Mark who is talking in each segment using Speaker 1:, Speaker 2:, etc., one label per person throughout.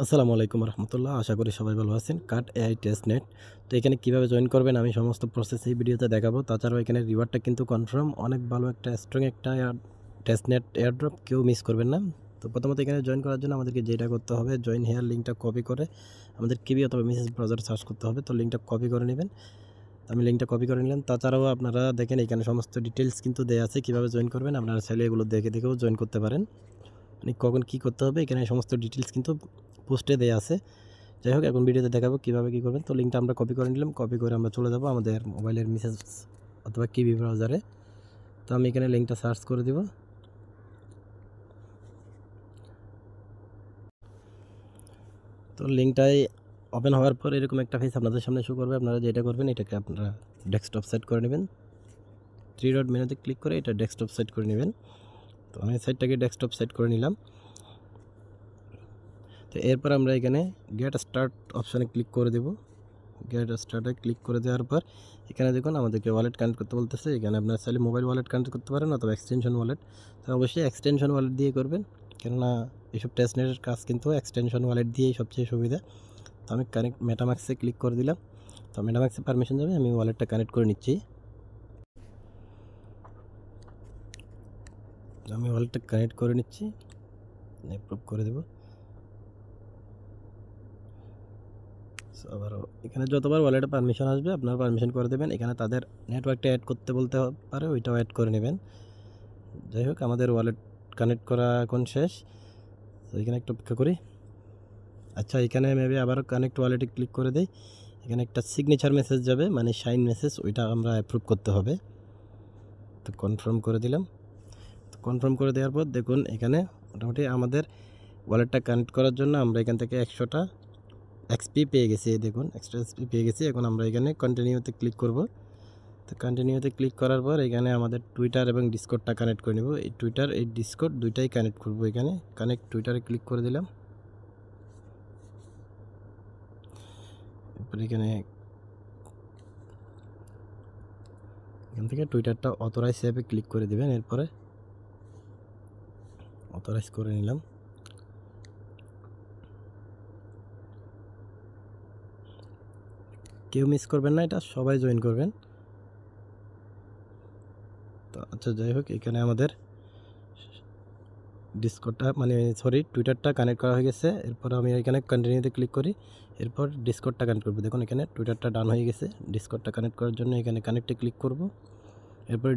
Speaker 1: আসসালামু আলাইকুম রহমতুল্লাহ। আশা করি সবাই ভালো আছেন। কাট এআই টেস্ট নেট। তো এখানে কীভাবে জয়েন করবেন আমি সমস্ত প্রসেস এই ভিডিওতে দেখাবো। তাছাড়াও এখানে রিওয়ার্ডটা কিন্তু কনফার্ম, অনেক ভালো একটা স্ট্রং একটা টেস্ট নেট এয়ারড্রপ, কেউ মিস করবেন না। তো প্রথমত এখানে জয়েন করার জন্য আমাদেরকে যেটা করতে হবে, জয়েন হেয়ার লিঙ্কটা কপি করে আমাদের কিবি অথবা মেসেজ ব্রাউজার সার্চ করতে হবে। তো লিঙ্কটা কপি করে নেবেন। আমি লিঙ্কটা কপি করে নিলাম। তাছাড়াও আপনারা দেখেন এখানে সমস্ত ডিটেলস কিন্তু দেওয়া আছে কীভাবে জয়েন করবেন। আপনারা চাইলে এগুলো দেখে দেখেও জয়েন করতে পারেন। মানে কখন কী করতে হবে এখানে সমস্ত ডিটেলস কিন্তু পোস্টে দেওয়া আছে। যাই হোক, এখন ভিডিওতে দেখাবো কীভাবে কী করবেন। তো লিঙ্কটা আমরা কপি করে নিলাম। কপি করে আমরা চলে যাব আমাদের মোবাইলের মেসেজ অথবা কিবি ব্রাউজারে। তো আমি এখানে লিঙ্কটা সার্চ করে দিব। তো লিঙ্কটাই ওপেন হওয়ার পর এরকম একটা ফেস আপনাদের সামনে শো করবে। আপনারা যেটা করবেন, এটাকে আপনারা ডেস্কটপ সেট করে নেবেন। 3 ডট মেনুতে ক্লিক করে এটা ডেস্কটপ সেট করে নেবেন। তো আমি সাইটটাকে ডেস্কটপ সেট করে নিলাম। তো এরপর আমরা এখানে গেট স্টার্ট অপশানে ক্লিক করে দেব। গেট স্টার্টে ক্লিক করে দেওয়ার পর এখানে দেখুন আমাদেরকে ওয়ালেট কানেক্ট করতে বলতেছে। এখানে আপনারা চাইলে মোবাইল ওয়ালেট কানেক্ট করতে পারেন অথবা এক্সটেনশন ওয়ালেট। তো অবশ্যই এক্সটেনশন ওয়ালেট দিয়ে করবেন, কেননা এইসব টেস্টনেটের কাজ কিন্তু এক্সটেনশন ওয়ালেট দিয়েই সবচেয়ে সুবিধা। তো আমি কানেক্ট মেটামাক্সে ক্লিক করে দিলাম। তো মেটামাক্সে পারমিশন যাবে, আমি ওয়ালেটটা কানেক্ট করে নিচ্ছি। আমি ওয়ালেটটা কানেক্ট করে নিচ্ছি, অ্যাপ্রুভ করে দেবো। আবারও এখানে যতবার ওয়ালেটে পারমিশন আসবে আপনারা পারমিশন করে দেবেন। এখানে তাদের নেটওয়ার্কটা অ্যাড করতে বলতে পারে, ওইটাও অ্যাড করে নেবেন। যাই হোক, আমাদের ওয়ালেট কানেক্ট করা এখন শেষ। তো এখানে একটু অপেক্ষা করি। আচ্ছা, এখানে মেবি আবারও কানেক্ট ওয়ালেটে ক্লিক করে দেই। এখানে একটা সিগনেচার মেসেজ যাবে, মানে সাইন মেসেজ, ওইটা আমরা অ্যাপ্রুভ করতে হবে। তো কনফার্ম করে দিলাম। তো কনফার্ম করে দেওয়ার পর দেখুন এখানে মোটামুটি আমাদের ওয়ালেটটা কানেক্ট করার জন্য আমরা এখান থেকে 100টা এক্সপি পেয়ে গেছি। দেখুন এক্সট্রা এক্সপি পেয়ে গেছি। এখন আমরা এখানে কন্টিনিউতে ক্লিক করব। তো কন্টিনিউতে ক্লিক করার পর এখানে আমাদের টুইটার এবং ডিসকর্ডটা কানেক্ট করে নেব। এই টুইটার এই ডিসকর্ড দুইটাই কানেক্ট করব। এখানে কানেক্ট টুইটারে ক্লিক করে দিলাম। এরপর এখান থেকে টুইটারটা অথরাইজ অ্যাপে ক্লিক করে দেবেন। এরপরে অথরাইজ করে নিলাম। কেউ মিস করবেন না, এটা সবাই জয়েন করবেন। তো আচ্ছা, যাই হোক, এখানে আমাদের ডিসকর্ডটা টুইটারটা কানেক্ট করা হয়ে গেছে। এরপর আমি এখানে কন্টিনিউতে ক্লিক করি। এরপর ডিসকর্ডটা কানেক্ট করব। দেখুন এখানে টুইটারটা ডান হয়ে গেছে। ডিসকর্ডটা কানেক্ট করার জন্য এখানে কানেক্টে ক্লিক করব। এরপরে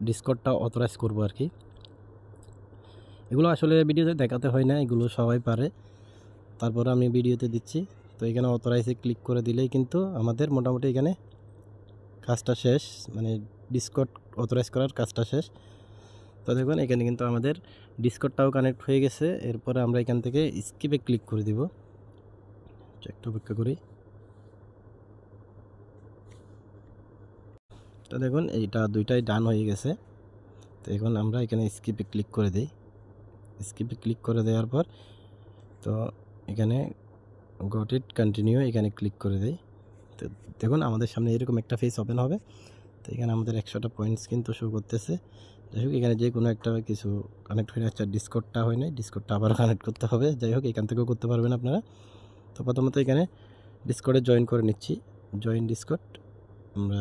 Speaker 1: ডিসকর্ডটা অথরাইজ করব আর কি। এগুলো আসলে ভিডিওতে দেখাতে হয় না, এগুলো সবাই পারে, তারপর আমি ভিডিওতে দিচ্ছি। তো এখানে অথরাইজে ক্লিক করে দিলেই কিন্তু আমাদের মোটামুটি এখানে কাজটা শেষ, মানে ডিসকর্ড অথরাইজ করার কাজটা শেষ। তো দেখুন এখানে কিন্তু আমাদের ডিসকর্ডটাও কানেক্ট হয়ে গেছে। এরপরে আমরা এখান থেকে স্কিপে ক্লিক করে দিব। একটু অপেক্ষা করি। তো দেখুন এইটা দুইটাই ডান হয়ে গেছে। তো এখন আমরা এখানে স্কিপে ক্লিক করে দিই। স্কিপে ক্লিক করে দেওয়ার পর তো এখানে গট ইট কন্টিনিউ এখানে ক্লিক করে দেই। তো দেখুন আমাদের সামনে এরকম একটা ফেস ওপেন হবে। তো এখানে আমাদের 100টা পয়েন্টস কিন্তু শো করতেছে। যাই হোক, এখানে যে কোনো একটা কিছু কানেক্ট হয়ে যাচ্ছে। ডিসকর্ডটা হয় নাই, ডিসকর্ডটা আবারও কানেক্ট করতে হবে। যাই হোক, এখান থেকেও করতে পারবেন আপনারা। তো প্রথমত এখানে ডিসকর্ডে জয়েন করে নিচ্ছি। জয়েন ডিসকর্ড, আমরা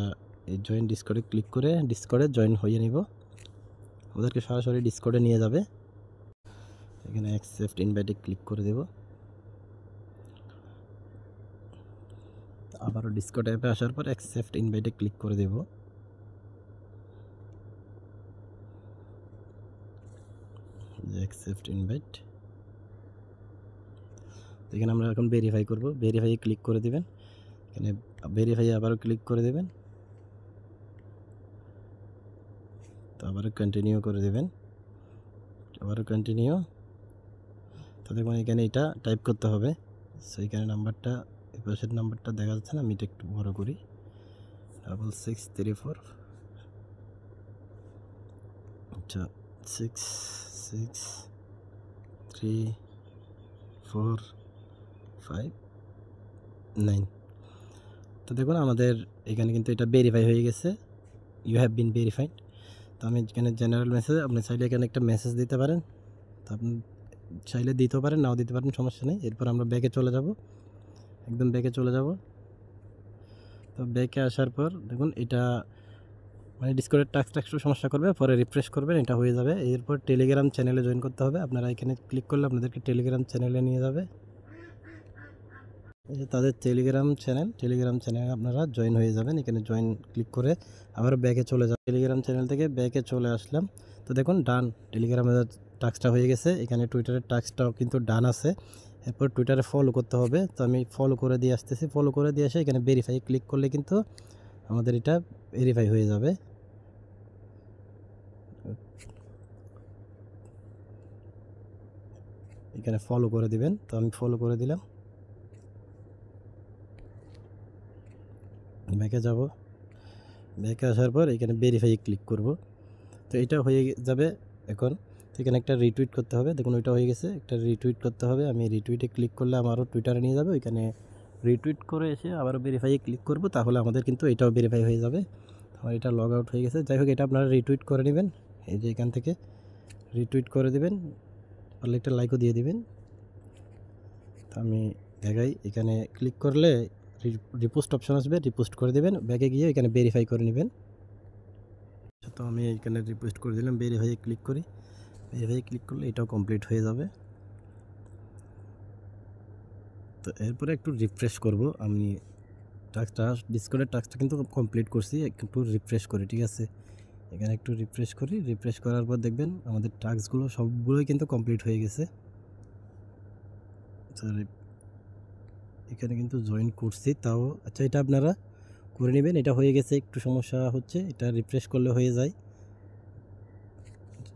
Speaker 1: এই জয়েন ডিসকর্ডে ক্লিক করে ডিসকর্ডে জয়েন হয়ে নিব। আমাদেরকে সরাসরি ডিসকর্ডে নিয়ে যাবে। এখানে অ্যাকসেপ্ট ইনভাইটে ক্লিক করে দেব। আবারও ডিসকর্ড অ্যাপে আসার পর অ্যাকসেপ্ট ইনভাইটে ক্লিক করে দেব। Accept invite. এখানে আমরা এখন ভেরিফাই করব। ভেরিফাইয়ে ক্লিক করে দেবেন। এখানে ভেরিফাই আবারও ক্লিক করে দেবেন। তো আবারও কন্টিনিউ করে দেবেন। আবারও কন্টিনিউ। তো দেখুন এখানে এটা টাইপ করতে হবে। সো এখানে নাম্বারটা, এই পাশের নাম্বারটা দেখা যাচ্ছে না, আমি এটা একটু বড় করি। 6634, আচ্ছা 663459। তো দেখুন আমাদের এখানে কিন্তু এটা ভেরিফাই হয়ে গেছে। You have been verified. তো আমি এখানে জেনারেল মেসেজ, আপনি চাইলে এখানে একটা মেসেজ দিতে পারেন। তো আপনি চাইলে দিতেও পারেন, নাও দিতে পারেন, সমস্যা নেই। এরপর আমরা ব্যাকে চলে যাব, একদম ব্যাকে চলে যাব। তো ব্যাকে আসার পর দেখুন এটা মানে ডিসকর্ডের টাস্কটা একটু সমস্যা করবে, পরে রিফ্রেশ করবেন, এটা হয়ে যাবে। এরপর টেলিগ্রাম চ্যানেলে জয়েন করতে হবে। আপনারা এখানে ক্লিক করলে আপনাদেরকে টেলিগ্রাম চ্যানেলে নিয়ে যাবে। এই যে তাদের টেলিগ্রাম চ্যানেলে আপনারা জয়েন হয়ে যাবেন। এখানে জয়েন ক্লিক করে আবার ব্যাকে চলে যাবেন। টেলিগ্রাম চ্যানেল থেকে ব্যাকে চলে আসলাম। তো দেখুন ডান, টেলিগ্রামের টাস্কটা হয়ে গেছে। এখানে টুইটারের টাস্কটাও কিন্তু ডান আছে। এরপর টুইটারে ফলো করতে হবে। তো আমি ফলো করে দিয়ে আসতেছি। ফলো করে দিয়ে এসে এখানে ভেরিফাই ক্লিক করলে কিন্তু আমাদের এটা ভেরিফাই হয়ে যাবে। এখানে ফলো করে দিবেন। তো আমি ফলো করে দিলাম। ব্যাকে যাব, ব্যাকে আসার পর এখানে ভেরিফাই ক্লিক করব। তো এটা হয়ে যাবে এখন। তো এখানে একটা রিটুইট করতে হবে। দেখুন ওইটা হয়ে গেছে, একটা রিটুইট করতে হবে। আমি রিটুইটে ক্লিক করলে আমারও টুইটারে নিয়ে যাবে। ওইখানে রিটুইট করে এসে আবারও ভেরিফাইয়ে ক্লিক করব, তাহলে আমাদের কিন্তু এটাও ভেরিফাই হয়ে যাবে। আমার এটা লগ আউট হয়ে গেছে। যাই হোক, এটা আপনারা রিটুইট করে নেবেন। এই যে এখান থেকে রিটুইট করে দেবেন, পারলে একটা লাইকও দিয়ে দিবেন। তো আমি দেখাই, এখানে ক্লিক করলে রিপোস্ট অপশন আসবে, রিপোস্ট করে দেবেন। ব্যাকে গিয়ে এখানে ভেরিফাই করে নেবেন। তো আমি এখানে রিপোস্ট করে দিলাম, ভেরিফাইয়ে ক্লিক করি। ভেরিফাইয়ে ক্লিক করলে এটাও কমপ্লিট হয়ে যাবে। তো এরপরে একটু রিফ্রেশ করব। আমি টাস্কটা ডিসকর্ডের টাস্কটা কিন্তু কমপ্লিট করছি, একটু রিফ্রেশ করি, ঠিক আছে। এখানে একটু রিফ্রেশ করি। রিফ্রেশ করার পর দেখবেন আমাদের টাস্কগুলো সবগুলোই কিন্তু কমপ্লিট হয়ে গেছে। এখানে কিন্তু জয়েন করছি তাও। আচ্ছা, এটা আপনারা করে নেবেন। এটা হয়ে গেছে, একটু সমস্যা হচ্ছে, এটা রিফ্রেশ করলে হয়ে যায়।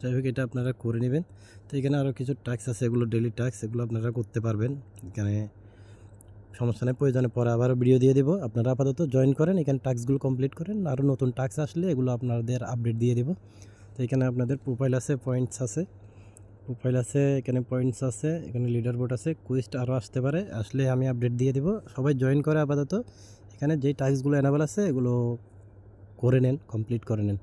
Speaker 1: যাই হোক, এটা আপনারা করে নেবেন। তো এখানে আরও কিছু টাস্ক আছে, এগুলো ডেলি টাস্ক, এগুলো আপনারা করতে পারবেন। এখানে সমস্যা নেই, প্রয়োজনে পরে আবারও ভিডিও দিয়ে দেবো। আপনারা আপাতত জয়েন করেন, এখানে টাস্কগুলো কমপ্লিট করেন। আরও নতুন টাস্ক আসলে এগুলো আপনাদের আপডেট দিয়ে দেবো। তো এখানে আপনাদের প্রোফাইল আছে, পয়েন্টস আছে, এখানে পয়েন্টস আছে, এখানে লিডার বোর্ড আছে, কুইস্ট আরও আসতে পারে, আসলে আমি আপডেট দিয়ে দেবো। সবাই জয়েন করে আপাতত এখানে যেই টাস্কগুলো অ্যানাবেল আছে এগুলো করে নেন, কমপ্লিট করে নেন।